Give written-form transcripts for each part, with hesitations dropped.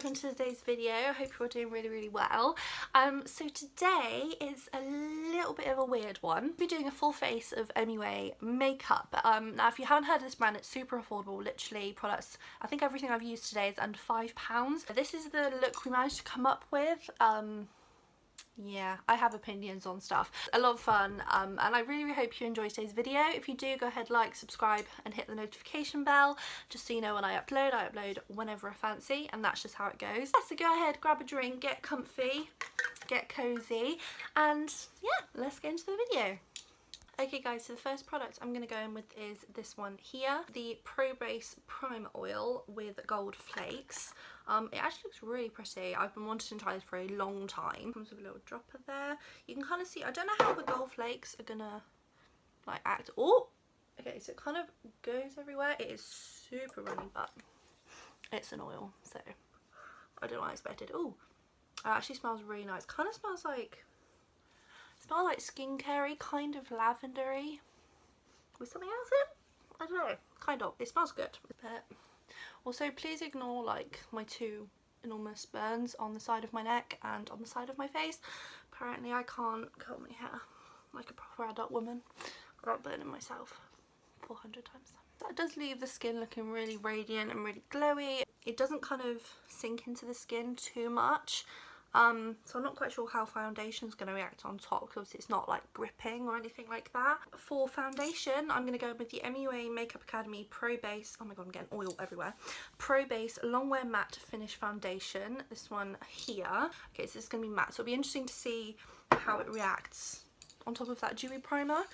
Welcome to today's video. I hope you're all doing really well. So today is a little bit of a weird one. We're doing a full face of MUA makeup. Now if you haven't heard of this brand, it's super affordable, literally products, I think everything I've used today is under £5. This is the look we managed to come up with. Yeah, I have opinions on stuff. A lot of fun, and I really hope you enjoy today's video. If you do, go ahead, like, subscribe and hit the notification bell just so you know when I upload whenever I fancy, and that's just how it goes. So go ahead, grab a drink, get comfy, get cozy, and yeah, let's get into the video. Okay guys, so the first product I'm going to go in with is this one here, the Pro Base Primer Oil with Gold Flakes. It actually looks really pretty. I've been wanting to try this for a long time. Comes with a little dropper there. You can kind of see, I don't know how the gold flakes are gonna like act. Oh, okay, so it kind of goes everywhere. It is super runny, but it's an oil, so I don't know what I expected. Oh, it actually smells really nice. Kind of smells like, skincare-y, kind of lavendery with something else in. I don't know, kind of. It smells good. But also, please ignore like my two enormous burns on the side of my neck and on the side of my face. Apparently I can't curl my hair like a proper adult woman without burning myself 400 times. That does leave the skin looking really radiant and really glowy. It doesn't kind of sink into the skin too much. So I'm not quite sure how foundation is going to react on top, because obviously it's not like gripping or anything like that. For foundation, I'm going to go with the MUA Makeup Academy Pro Base, oh my god, I'm getting oil everywhere, Pro Base Longwear Matte Finish Foundation, this one here. Okay, so this is going to be matte, so it'll be interesting to see how it reacts on top of that dewy primer.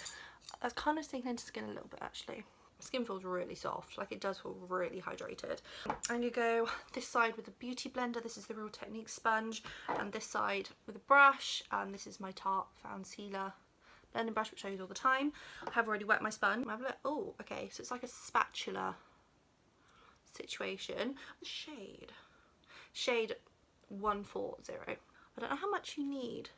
I was kind of sinking into skin a little bit actually. Skin feels really soft, like it does feel really hydrated. I'm gonna go this side with a beauty blender. This is the Real Techniques sponge, and this side with a brush, and this is my Tarte Found Sealer blending brush, which I use all the time. I have already wet my sponge. Have a look. Oh, okay, so it's like a spatula situation. Shade 140. I don't know how much you need.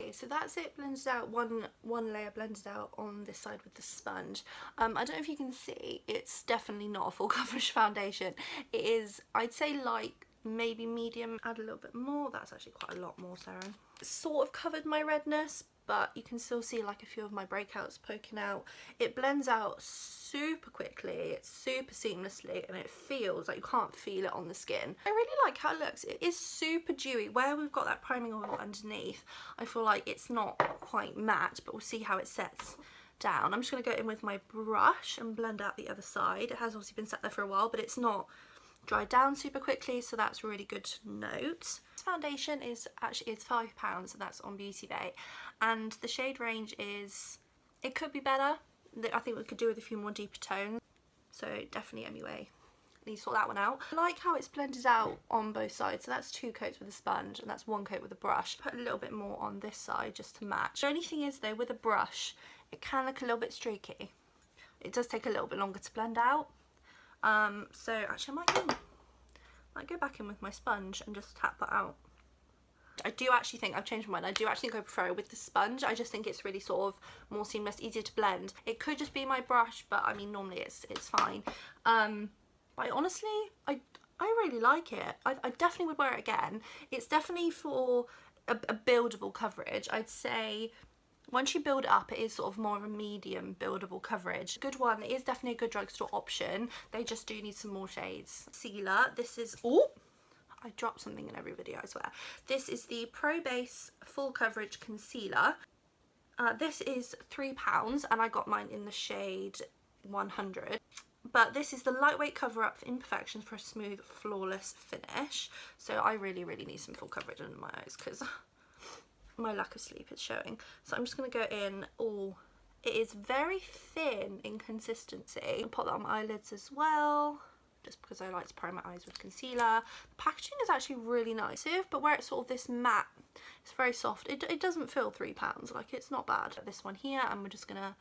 Okay, so that's it blended out, one layer blended out on this side with the sponge. I don't know if you can see, it's definitely not a full coverage foundation. It is, I'd say light, maybe medium. Add a little bit more. That's actually quite a lot more, Sarah. It sort of covered my redness, but you can still see like a few of my breakouts poking out. It blends out super quickly, it's super seamlessly, and it feels like you can't feel it on the skin. I really like how it looks. It is super dewy. Where we've got that priming oil underneath, I feel like it's not quite matte, but we'll see how it sets down. I'm just going to go in with my brush and blend out the other side. It has obviously been sat there for a while, but it's not dried down super quickly, so that's really good to note. This foundation is £5, and that's on Beauty Bay, and the shade range is, it could be better. I think we could do with a few more deeper tones, so definitely MUA. Need to sort that one out. I like how it's blended out on both sides, so that's 2 coats with a sponge and that's 1 coat with a brush. Put a little bit more on this side just to match. The only thing is though, with a brush it can look a little bit streaky. It does take a little bit longer to blend out. So actually I might go back in with my sponge and just tap that out. I do actually think, I've changed my mind, I do actually think I prefer it with the sponge. I just think it's really sort of more seamless, easier to blend. It could just be my brush, but I mean normally it's fine. But honestly, I really like it. I definitely would wear it again. It's definitely for a buildable coverage. I'd say once you build it up, it is sort of more of a medium buildable coverage. Good one. It is definitely a good drugstore option. They just do need some more shades. Sealer. This is, oh, I drop something in every video, I swear. This is the Pro Base Full Coverage Concealer. This is £3 and I got mine in the shade 100. But this is the lightweight cover up for imperfections for a smooth, flawless finish. So I really need some full coverage under my eyes because my lack of sleep is showing. So I'm just going to go in. Oh, it is very thin in consistency. I'll put that on my eyelids as well, just because I like to prime my eyes with concealer. The packaging is actually really nice, but where it's sort of this matte, it's very soft. It doesn't feel £3, like it's not bad. This one here, and we're just going to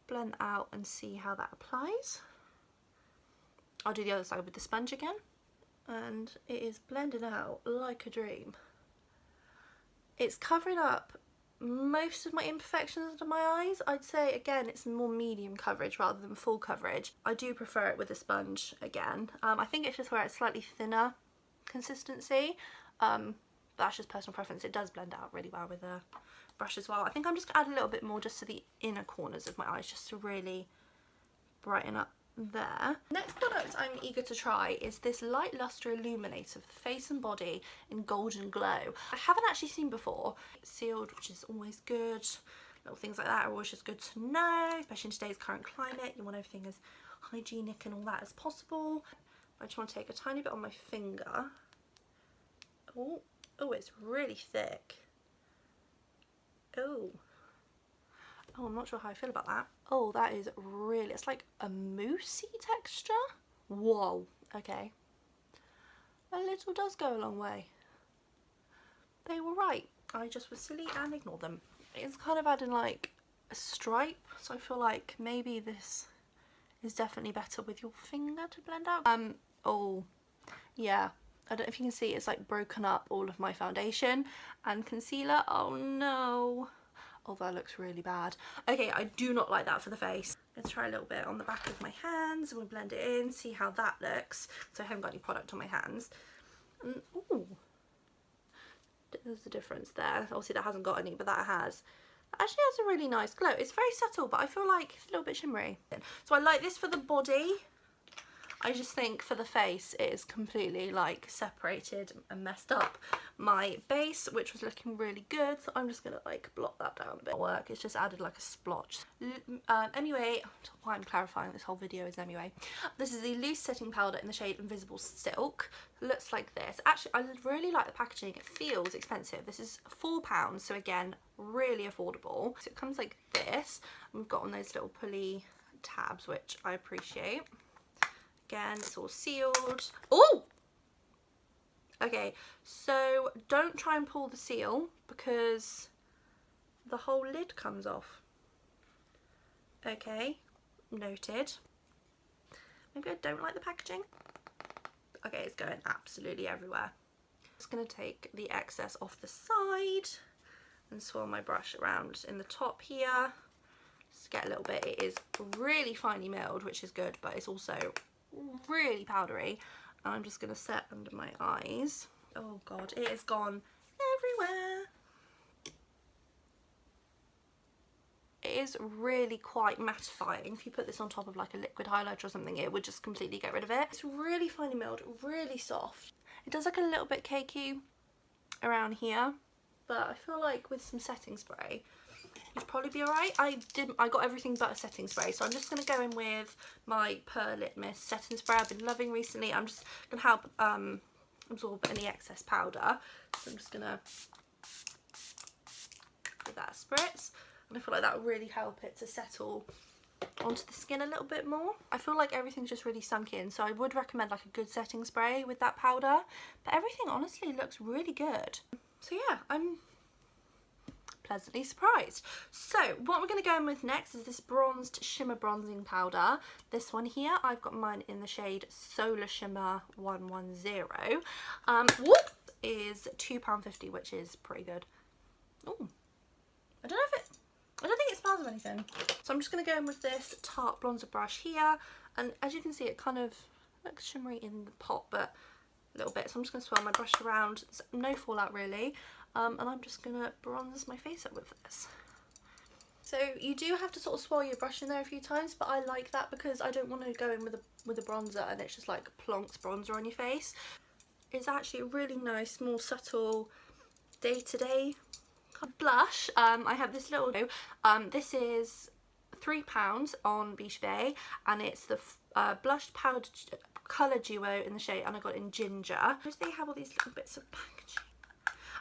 blend out and see how that applies. I'll do the other side with the sponge again, and it is blended out like a dream. It's covering up most of my imperfections under my eyes. I'd say again it's more medium coverage rather than full coverage. I do prefer it with a sponge again. I think it's just where it's slightly thinner consistency. That's just personal preference. It does blend out really well with a brush as well. I think I'm just going to add a little bit more just to the inner corners of my eyes, just to really brighten up there. Next product I'm eager to try is this Light Lustre Illuminator for the face and body in Golden Glow. I haven't actually seen before. It's sealed, which is always good. Little things like that are always just good to know, especially in today's current climate. You want everything as hygienic and all that as possible. I just want to take a tiny bit on my finger. Oh, it's really thick. Oh, I'm not sure how I feel about that. Oh, that is really, it's like a moussey texture. Whoa, okay. A little does go a long way. They were right. I just was silly and ignored them. It's kind of adding like a stripe, so I feel like maybe this is definitely better with your finger to blend out. Oh, yeah. I don't know if you can see, it's like broken up all of my foundation and concealer. Oh no. Oh, that looks really bad. Okay, I do not like that for the face. Let's try a little bit on the back of my hands and we'll blend it in, see how that looks. So I haven't got any product on my hands. And, ooh, there's a difference there. Obviously that hasn't got any, but that has. It actually has a really nice glow. It's very subtle, but I feel like it's a little bit shimmery. So I like this for the body. I just think for the face it is completely like separated and messed up my base, which was looking really good, so I'm just gonna like blot that down a bit. Work, it's just added like a splotch. MUA, why I'm clarifying this whole video is MUA. This is the loose setting powder in the shade Invisible Silk. It looks like this. Actually, I really like the packaging. It feels expensive. This is £4, so again, really affordable. So it comes like this. We've got on those little pulley tabs, which I appreciate. Again, it's all sealed. Oh! Okay, so don't try and pull the seal because the whole lid comes off. Okay, noted. Maybe I don't like the packaging. Okay, it's going absolutely everywhere. Just going to take the excess off the side and swirl my brush around in the top here. Just get a little bit. It is really finely milled, which is good, but it's also really powdery. And I'm just going to set under my eyes. Oh god, it has gone everywhere. It is really quite mattifying. If you put this on top of like a liquid highlighter or something, it would just completely get rid of it. It's really finely milled, really soft. It does look a little bit cakey around here, but I feel like with some setting spray it'd probably be alright. I got everything but a setting spray, so I'm just going to go in with my Pearl Lip Mist setting spray I've been loving recently. I'm just going to help absorb any excess powder. So I'm just going to give that a spritz, and I feel like that will really help it to settle onto the skin a little bit more. I feel like everything's just really sunk in, so I would recommend like a good setting spray with that powder, but everything honestly looks really good. So yeah, I'm pleasantly surprised. So what we're going to go in with next is this bronzed shimmer bronzing powder. This one here, I've got mine in the shade Solar Shimmer 110. Whoop, is £2.50, which is pretty good. Oh, I don't think it smells of anything. So I'm just going to go in with this Tarte bronzer brush here, and as you can see, it kind of looks shimmery in the pot, but a little bit. So I'm just going to swirl my brush around. There's no fallout really. And I'm just going to bronze my face up with this. So you do have to sort of swirl your brush in there a few times, but I like that because I don't want to go in with a bronzer and it's just like plonks bronzer on your face. It's actually a really nice, more subtle day-to-day blush. I have this little, this is £3 on Biche Bay, and it's the blush powder colour duo in the shade, and I got it in ginger. Why do they have all these little bits of packaging?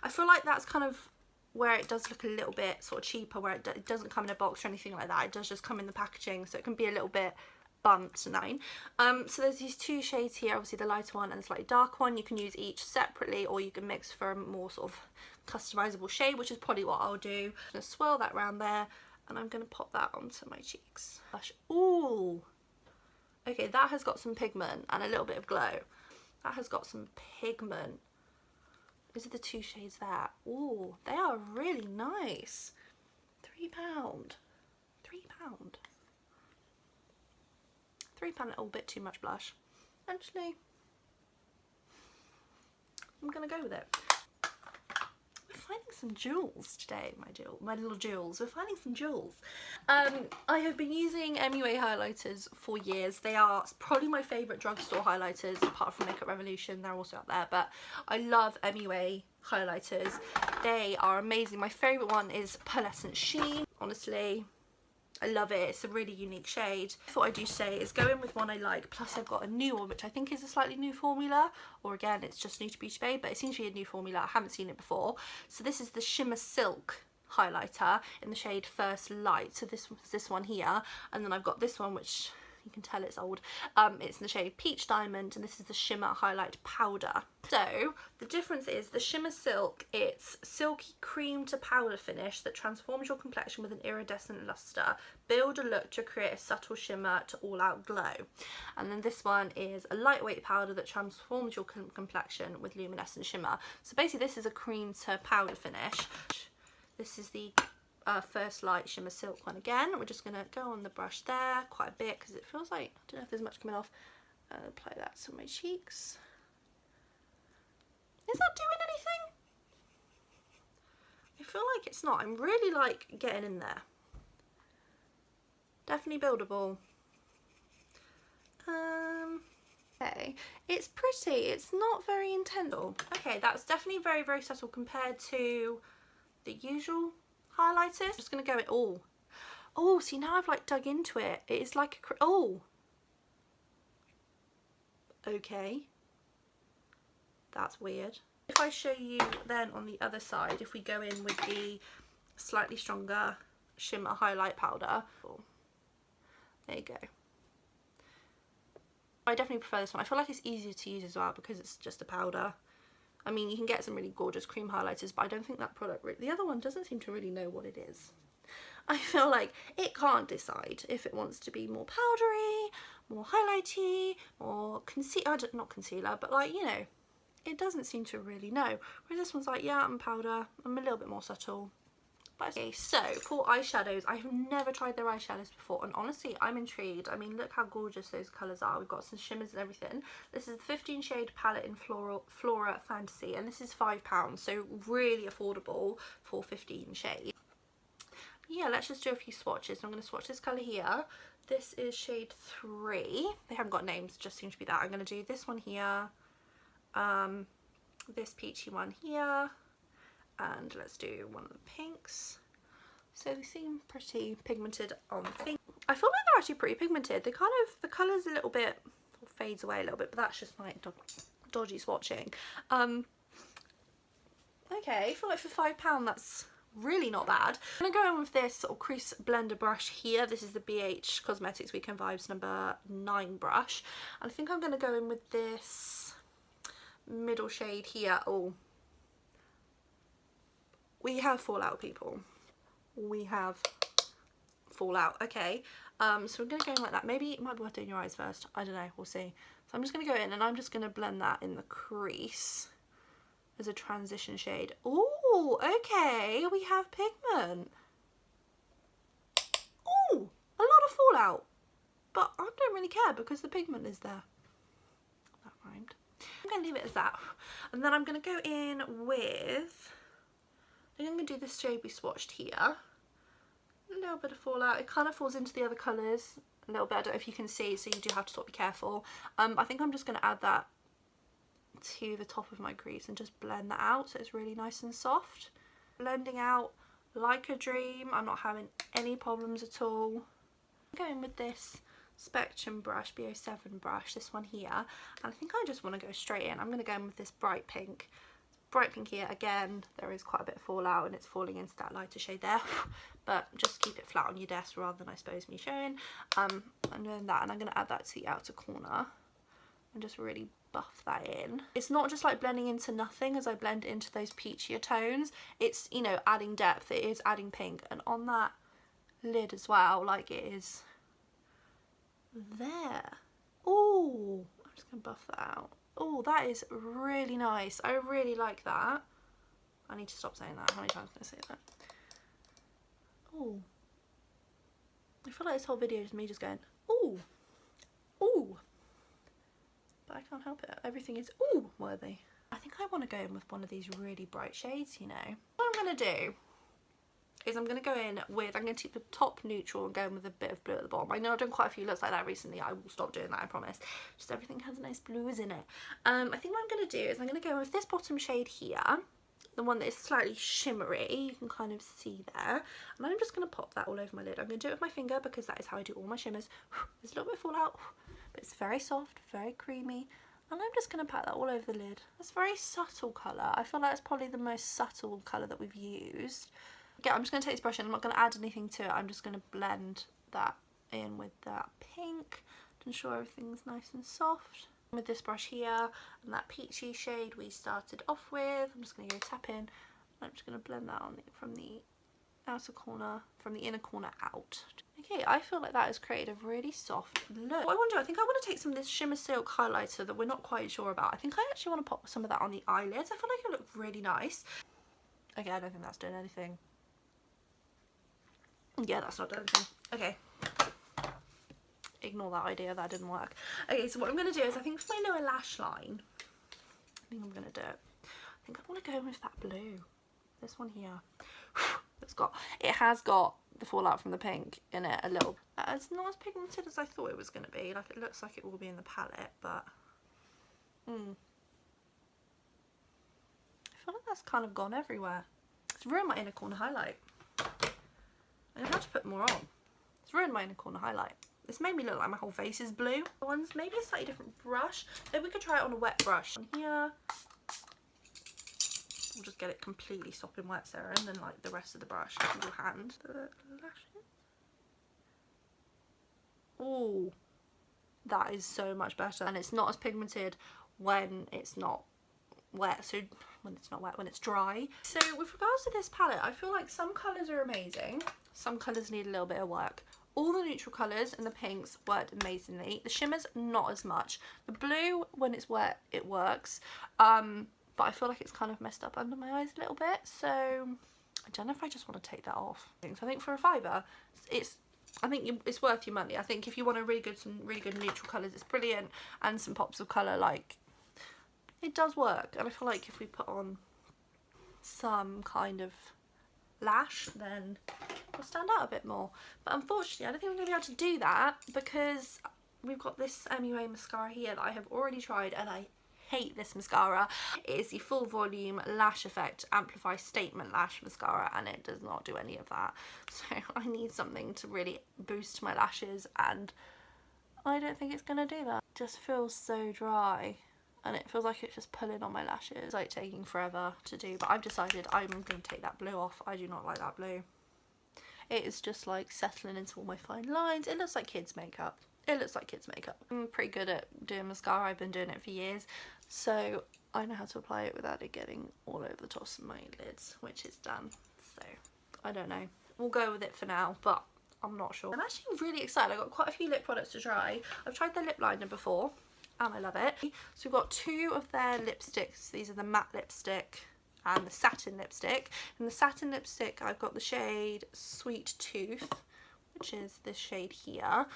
I feel like that's kind of where it does look a little bit sort of cheaper, where it doesn't come in a box or anything like that. It does just come in the packaging, so it can be a little bit bumped and nine. So there's these two shades here, obviously the lighter one and the slightly darker one. You can use each separately, or you can mix for a more sort of customizable shade, which is probably what I'll do. I'm going to swirl that around there, and I'm going to pop that onto my cheeks. Ooh, okay, that has got some pigment and a little bit of glow. That has got some pigment. These are the two shades there. Ooh, they are really nice. £3. £3. £3 a little bit too much blush. Actually, I'm gonna go with it. We're finding some jewels today, my little jewels. We're finding some jewels. I have been using MUA highlighters for years. They are probably my favourite drugstore highlighters, apart from Makeup Revolution. They're also out there, but I love MUA highlighters. They are amazing. My favourite one is Pearlescent Sheen. Honestly, I love it. It's a really unique shade. What I do say is go in with one I like, plus I've got a new one which I think is a slightly new formula, or again it's just new to Beauty Bay, but it seems to be a new formula. I haven't seen it before. So this is the Shimmer Silk highlighter in the shade First Light. So this one here, and then I've got this one which you can tell it's old. It's in the shade Peach Diamond, and this is the Shimmer Highlight Powder. So the difference is the Shimmer Silk, it's silky cream to powder finish that transforms your complexion with an iridescent luster. Build a look to create a subtle shimmer to all out glow. And then this one is a lightweight powder that transforms your complexion with luminescent shimmer. So basically this is a cream to powder finish. This is the First Light Shimmer Silk one again. We're just going to go on the brush there quite a bit because it feels like, I don't know if there's much coming off. Apply that to my cheeks. Is that doing anything? I feel like it's not. I'm really like getting in there. Definitely buildable. Okay, it's pretty. It's not very intense. Okay, that's definitely very, very subtle compared to the usual highlighters. I'm just gonna go it all. Oh, see, now I've like dug into it. It is like a oh. Okay. That's weird. If I show you then on the other side, if we go in with the slightly stronger shimmer highlight powder. Oh, there you go. I definitely prefer this one. I feel like it's easier to use as well because it's just a powder. I mean, you can get some really gorgeous cream highlighters, but I don't think that product really, the other one doesn't seem to really know what it is. I feel like it can't decide if it wants to be more powdery, more highlighty, more not concealer, but like, you know, it doesn't seem to really know. Whereas this one's like, yeah, I'm powder, I'm a little bit more subtle. Okay, so for eyeshadows, I have never tried their eyeshadows before, and honestly I'm intrigued. I mean, look how gorgeous those colours are. We've got some shimmers and everything. This is the 15 shade palette in Flora Fantasy, and this is £5, so really affordable for 15 shades. Yeah, let's just do a few swatches. I'm going to swatch this colour here. This is shade 3. They haven't got names, just seem to be that. I'm going to do this one here, this peachy one here, and let's do one of the pinks. So they seem pretty pigmented on the thing. I feel like they're actually pretty pigmented. They kind of, the colour's a little bit, fades away a little bit, but that's just like dodgy swatching. Okay, I feel like for £5 that's really not bad. I'm going to go in with this sort of crease blender brush here. This is the BH Cosmetics Weekend Vibes number 9 brush. And I think I'm going to go in with this middle shade here. Oh, we have fallout, people. We have fallout. Okay, so we're going to go in like that. Maybe it might be worth doing your eyes first. I don't know, we'll see. So I'm just going to go in and I'm just going to blend that in the crease as a transition shade. Oh, okay, we have pigment. Oh, a lot of fallout. But I don't really care because the pigment is there. That rhymed. I'm going to leave it as that. And then I'm going to go in with, I'm going to do this shade we swatched here. A little bit of fallout. It kind of falls into the other colours a little bit. I don't know if you can see, so you do have to sort of be careful. I think I'm just going to add that to the top of my crease and just blend that out so it's really nice and soft. Blending out like a dream. I'm not having any problems at all. I'm going with this Spectrum brush, B07 brush, this one here, and I think I just want to go straight in. I'm going to go in with this bright pink. Bright pink here, again, there is quite a bit of fallout and it's falling into that lighter shade there, but just keep it flat on your desk rather than, I suppose, me showing. I'm doing that, and I'm going to add that to the outer corner and just really buff that in. It's not just like blending into nothing as I blend into those peachier tones. It's, you know, adding depth, it is adding pink, and on that lid as well, like it is there. Oh, I'm just going to buff that out. Oh, that is really nice. I really like that. I need to stop saying that. How many times can I say that? Oh, I feel like this whole video is me just going, ooh, ooh. But I can't help it. Everything is ooh worthy. I think I want to go in with one of these really bright shades, you know. What I'm going to do is I'm going to go in with, I'm going to keep the top neutral and go in with a bit of blue at the bottom. I know I've done quite a few looks like that recently. I will stop doing that, I promise. Just everything has nice blues in it. I think what I'm going to do is I'm going to go with this bottom shade here, the one that is slightly shimmery, you can kind of see there. And I'm just going to pop that all over my lid. I'm going to do it with my finger because that is how I do all my shimmers. There's a little bit of fallout, but it's very soft, very creamy. And I'm just going to pat that all over the lid. It's a very subtle colour. I feel like it's probably the most subtle colour that we've used. Yeah, I'm just going to take this brush and I'm not going to add anything to it. I'm just going to blend that in with that pink to ensure everything's nice and soft. With this brush here and that peachy shade we started off with, I'm just going to go tap in. I'm just going to blend that on from the outer corner, from the inner corner out. Okay, I feel like that has created a really soft look. What I want to do, I think I want to take some of this Shimmer Silk highlighter that we're not quite sure about. I think I actually want to pop some of that on the eyelids. I feel like it look really nice. Okay, I don't think that's doing anything. Yeah, that's not doing anything. Okay. Ignore that idea, that didn't work. Okay, so what I'm going to do is I think for my lower lash line, I think I'm going to do it. I think I want to go with that blue. This one here. It has got the fallout from the pink in it a little. It's not as pigmented as I thought it was going to be. Like, it looks like it will be in the palette, but I feel like that's kind of gone everywhere. It's ruined my inner corner highlight. I'm going to have to put more on. It's ruined my inner corner highlight. It's made me look like my whole face is blue. One's maybe a slightly different brush. Maybe we could try it on a wet brush. On here, we'll just get it completely sopping wet, Sarah, and then like the rest of the brush with your hand. The lashes. Oh, that is so much better, and it's not as pigmented when it's not wet. So when it's not wet, when it's dry. So with regards to this palette, I feel like some colours are amazing, some colours need a little bit of work. All the neutral colours and the pinks worked amazingly. The shimmers, not as much. The blue, when it's wet, it works. But I feel like it's kind of messed up under my eyes a little bit. So I don't know if I just want to take that off. So I think for a £5, I think it's worth your money. I think if you want some really good neutral colours, it's brilliant. And some pops of colour, like, it does work. And I feel like if we put on some kind of lash, then will stand out a bit more. But unfortunately, I don't think I'm going to be able to do that because we've got this MUA mascara here that I have already tried and I hate this mascara. It is the Full Volume Lash Effect Amplify Statement Lash Mascara and it does not do any of that. So I need something to really boost my lashes and I don't think it's going to do that. It just feels so dry. And it feels like it's just pulling on my lashes. It's like taking forever to do, but I've decided I'm going to take that blue off. I do not like that blue. It is just like settling into all my fine lines. It looks like kids makeup. It looks like kids makeup. I'm pretty good at doing mascara. I've been doing it for years. So I know how to apply it without it getting all over the tops of my lids, which is done. So I don't know. We'll go with it for now, but I'm not sure. I'm actually really excited. I've got quite a few lip products to try. I've tried their lip liner before. And I love it. So we've got two of their lipsticks. These are the matte lipstick and the satin lipstick. In the satin lipstick, I've got the shade Sweet Tooth, which is this shade here.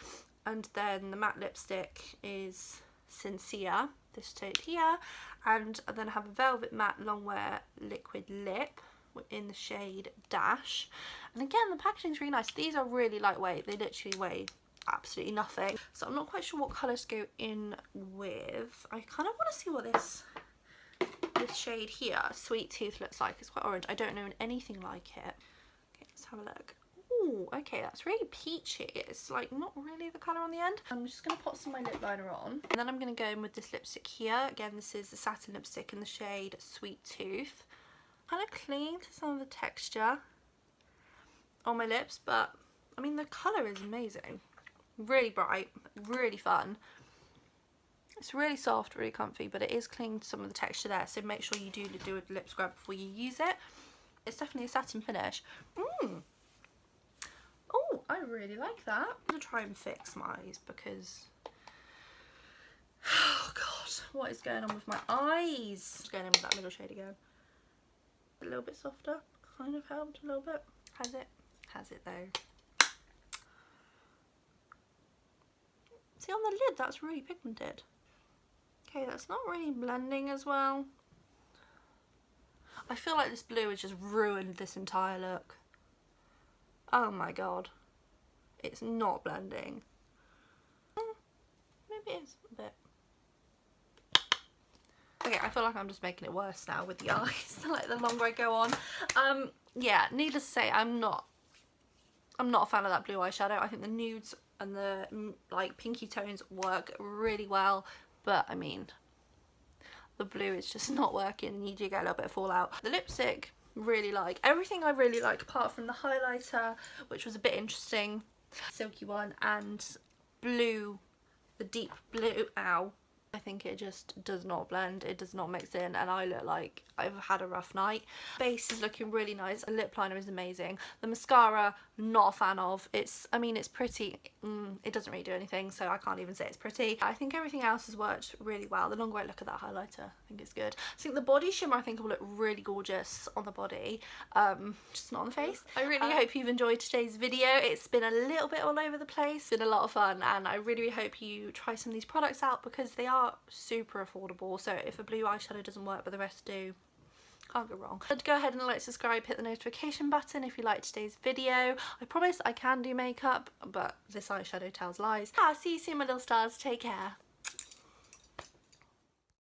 And then the matte lipstick is Sincere, this shade here. And then I have a Velvet Matte Longwear Liquid Lip in the shade Dash. And again, the packaging's really nice. These are really lightweight. They literally weigh absolutely nothing, so I'm not quite sure what colours to go in with. I kind of want to see what this shade here, Sweet Tooth, looks like. It's quite orange. I don't know anything like it. Okay, let's have a look. Oh, okay, that's really peachy. It's like not really the colour on the end. I'm just going to put some of my lip liner on and then I'm going to go in with this lipstick here. Again, this is the satin lipstick in the shade Sweet Tooth. Kind of clinging to some of the texture on my lips, but I mean the colour is amazing. Really bright, really fun. It's really soft, really comfy, but it is clinging to some of the texture there, so make sure you do a lip scrub before you use it. It's definitely a satin finish. Oh, I really like that. I'm going to try and fix my eyes because, oh god, what is going on with my eyes? Just going in with that middle shade again. A little bit softer, kind of helped a little bit. Has it? Has it though? See on the lid, that's really pigmented. Okay, that's not really blending as well. I feel like this blue has just ruined this entire look. Oh my god. It's not blending. Maybe it is a bit. Okay, I feel like I'm just making it worse now with the eyes, like the longer I go on. Yeah, needless to say, I'm not a fan of that blue eyeshadow. I think the nudes and the like pinky tones work really well, but I mean, the blue is just not working. You do get a little bit of fallout. The lipstick, really like. Everything I really like apart from the highlighter, which was a bit interesting. Silky one, and blue, the deep blue, ow. I think it just does not blend, it does not mix in, and I look like I've had a rough night. Base is looking really nice, the lip liner is amazing. The mascara, not a fan of. I mean, it's pretty, it doesn't really do anything, so I can't even say it's pretty. I think everything else has worked really well. The longer I look at that highlighter, I think it's good. I think the body shimmer, I think will look really gorgeous on the body, just not on the face. I really hope you've enjoyed today's video. It's been a little bit all over the place, it's been a lot of fun, and I really hope you try some of these products out because they are super affordable. So if a blue eyeshadow doesn't work but the rest do, can't go wrong. But go ahead and like, subscribe, hit the notification button if you liked today's video. I promise I can do makeup, but this eyeshadow tells lies. See you soon, my little stars. Take care.